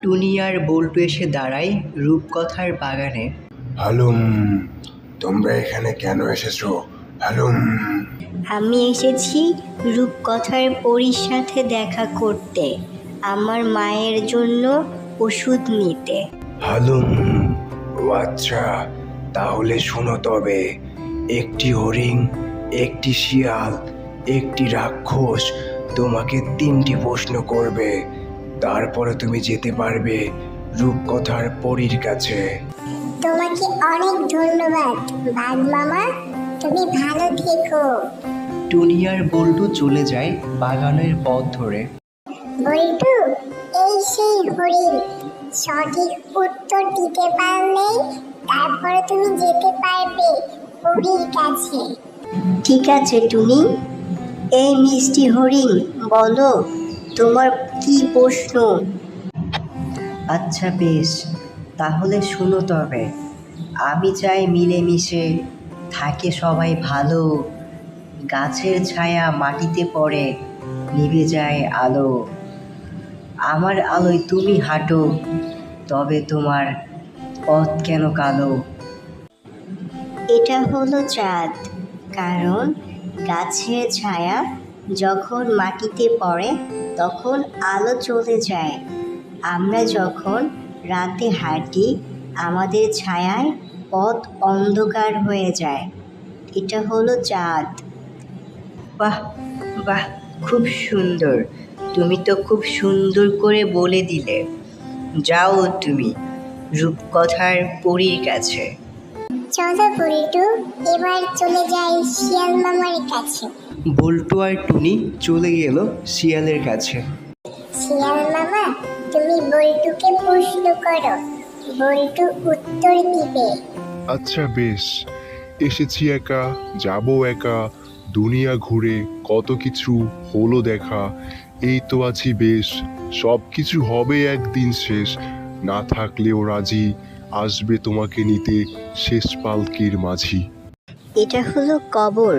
টুনি আর বল্টু এসে দাঁড়ায় রূপকথার বাগানে। হালুম, তোমরা এখানে কেন এসেছো? হালুম। আমি এসেছি রূপকথার পরীর সাথে দেখা করতে, আমার মায়ের জন্য ওষুধ নিতে। হালুম, ও আচ্ছা, তাহলে শোনো তবে। একটি হরিণ, একটি শিয়াল, একটি রাক্ষস তোমাকে 3টি প্রশ্ন করবে, তারপরে তুমি যেতে পারবে রূপকথার পরীর কাছে। তোমাকে অনেক ধন্যবাদ বাঘ মামা, তুমি ভালো থেকো। টুনি আর বল্টু চলে যায় বাগানের পথ ধরে। বল্টু, এই সেই হরিণ, সঠিক উত্তর দিতে পারলেই তারপরে তুমি যেতে পারবে পরীর কাছে। ঠিক আছে টুনি। এই মিষ্টি হরিণ, বলো তোমার কি প্রশ্ন? আচ্ছা বেশ, তাহলে শুনো তবে। আমি চাই মিলেমিশে থাকে সবাই ভালো, গাছের ছায়া মাটিতে পড়ে নিভে যায় আলো। আমার আলোয় তুমি হাঁটো, তবে তোমার পথ কেন কালো? এটা হলো চাঁদ, কারণ গাছের ছায়া যখন মাটিতে পড়ে তখন আলো চলে যায়। আমরা যখন রাতে হাঁটি আমাদের ছায়ায় পথ অন্ধকার হয়ে যায়। এটা হলো চাঁদ। বাহ বাহ, খুব সুন্দর। তুমি তো খুব সুন্দর করে বলে দিলে। যাও তুমি রূপকথার পরীর কাছে। চলো বল্টু, এবার চলে যাই শিয়াল মামার কাছে। বল্টু আর টুনি চলে গেল শিয়ালের কাছে। শিয়াল মামা, তুমি বল্টুকে প্রশ্ন করো, বল্টু উত্তর দিবে। আচ্ছা বেশ, এসেছি একা, যাবো একা, দুনিয়া ঘুরে কত কিছু হলো দেখা। এই তো আছি বেশ, সব কিছু হবে একদিন শেষ, না থাকলেও রাজি, আসবে তোমাকে নিতে শেষ পালকির মাঝি। এটা হলো কবর।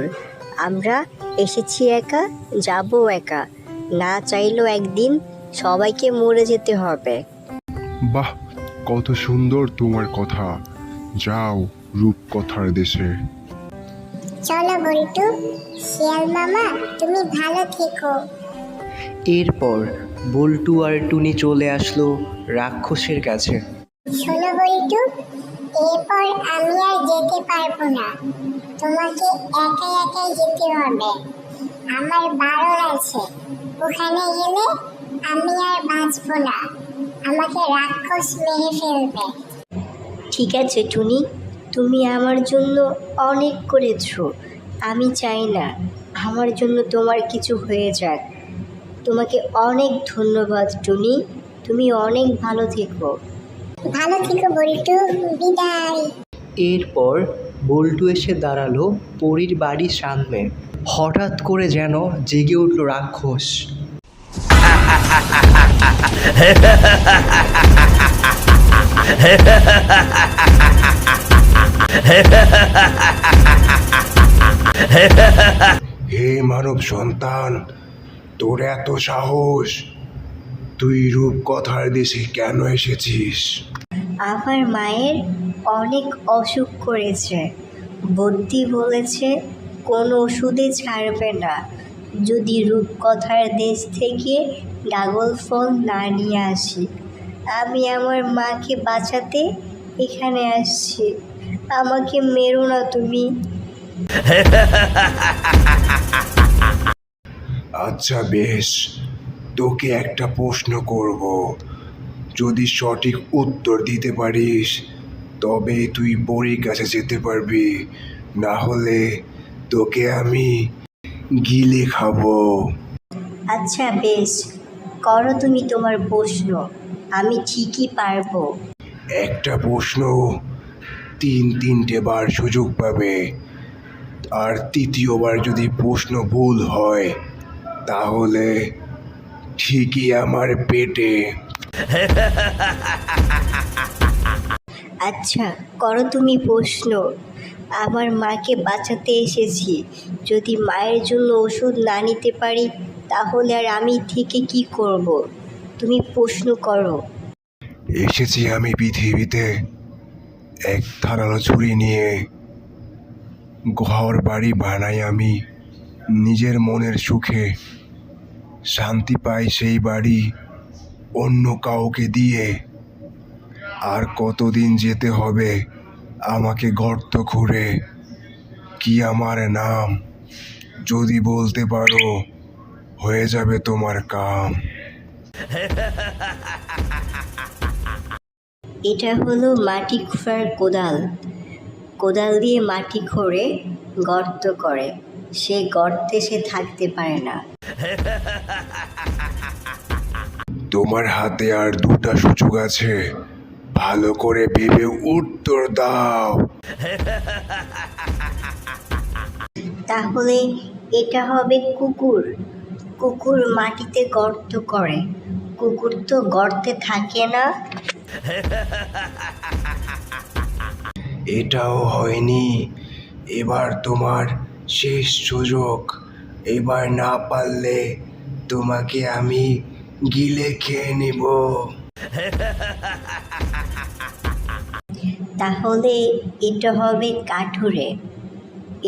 আমরা এসেছি একা, যাবো একা, না চাইলেও একদিন সবাইকে মরে যেতে হবে। বাহ, কত সুন্দর তোমার কথা, যাও রূপকথার দেশে। চলো বল্টু, শিয়াল মামা তুমি ভালো থেকো। এরপর বল্টু আর টুনি চলে আসলো রাক্ষসের কাছে। শোনো বল্টু, এরপর আমি আর যেতে পারবো না, তোমাকে একাই একাই যেতে হবে। আমার বারণ আছে, ওখানে গেলে আমি আর বাঁচবো না, আমাকে রাক্ষস মেরে ফেলবে। ঠিক আছে টুনি, তুমি আমার জন্য অনেক করেছো। আমি চাই না আমার জন্য তোমার কিছু হয়ে যাক। তোমাকে অনেক ধন্যবাদ টুনি, তুমি অনেক ভালো থেকো। ভালো থেকো বল্টু, বিদায়। এরপর বল্টু এসে দাঁড়ালো পরীর বাড়ির সামনে। হঠাৎ করে যেন জেগে উঠল রাক্ষস। হে মানব সন্তান, তোর এত সাহস, তুই রূপকথার দেশে কেন এসেছিস? আমার মায়ের অনেক অসুখ করেছে, বুদ্ধি বলেছে কোনো ওষুধে ছাড়বে না যদি রূপকথার দেশ থেকে গাগল ফল না নিয়ে আসি। আমি আমার মাকে বাঁচাতে এখানে আসছি, আমাকে মেরো না তুমি। আচ্ছা বেশ, তোকে একটা প্রশ্ন করব, যদি সঠিক উত্তর দিতে পারিস তবে তুই পরীর কাছে যেতে পারবি, না হলে তোকে আমি গিলে খাবো। আচ্ছা বেশ, করো তুমি তোমার প্রশ্ন, আমি ঠিকই পারবো। একটা প্রশ্ন 3টে বার সুযোগ পাবে, আর তৃতীয়বার যদি প্রশ্ন ভুল হয় তাহলে ঠিকই আমার পেটে। আচ্ছা করো তুমি প্রশ্ন। আমার মাকে বাঁচাতে এসেছি, যদি মায়ের জন্য ওষুধ না নিতে পারি তাহলে আর আমি থেকে কি করব? তুমি প্রশ্ন করো। এসেছি আমি পৃথিবীতে এক ধারালো ছুরি নিয়ে। ঘর বাড়ি বানাই আমি নিজের মনের সুখে, শান্তি পাই সেই বাড়ি অন্য কাউকে দিয়ে। আর কতদিন যেতে হবে আমাকে গর্ত খুঁড়ে? কি আমার নাম যদি বলতে পারো, হয়ে যাবে তোমার কাম। এটা হলো মাটি খোঁড়ার কোদাল। কোদাল দিয়ে মাটি খোঁড়ে গর্ত করে, সে গর্তে সে থাকতে পারে না। তোমার হাতে আর দুটা সুযোগ আছে, ভালো করে ভেবে উত্তর দাও। তাহলে এটা হবে কুকুর। কুকুর মাটিতে গর্ত করে, কুকুর তো গর্তে থাকে না। এটাও হয়নি, এবার তোমার শেষ সুযোগ। এবার না পারলে তোমাকে আমি গিলে খেয়ে নেব। তাহলে এটা হবে কাঠুরে।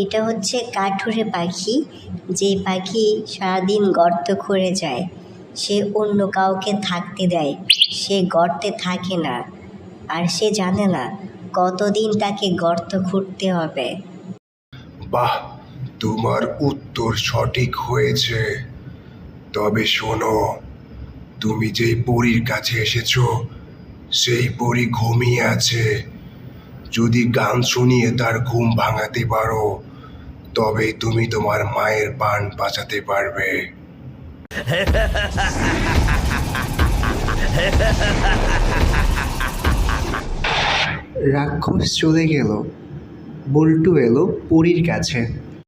এটা হচ্ছে কাঠুরে পাখি, যে পাখি সারাদিন গর্ত খুঁড়ে যায়, সে অন্য কাউকে থাকতে দেয়, সে গর্তে থাকে না, আর সে জানে না কতদিন তাকে গর্ত খুঁড়তে হবে। বাহ, তোমার উত্তর সঠিক হয়েছে। তবে শোনো, তুমি যেই পরীর কাছে এসেছো সেই পরী ঘুমিয়ে আছে। যদি গান শুনিয়ে তার ঘুম ভাঙাতে পারো তবেই তুমি তোমার মায়ের প্রাণ বাঁচাতে পারবে। রাক্ষস চলে গেল। বল্টু এলো পরীর কাছে।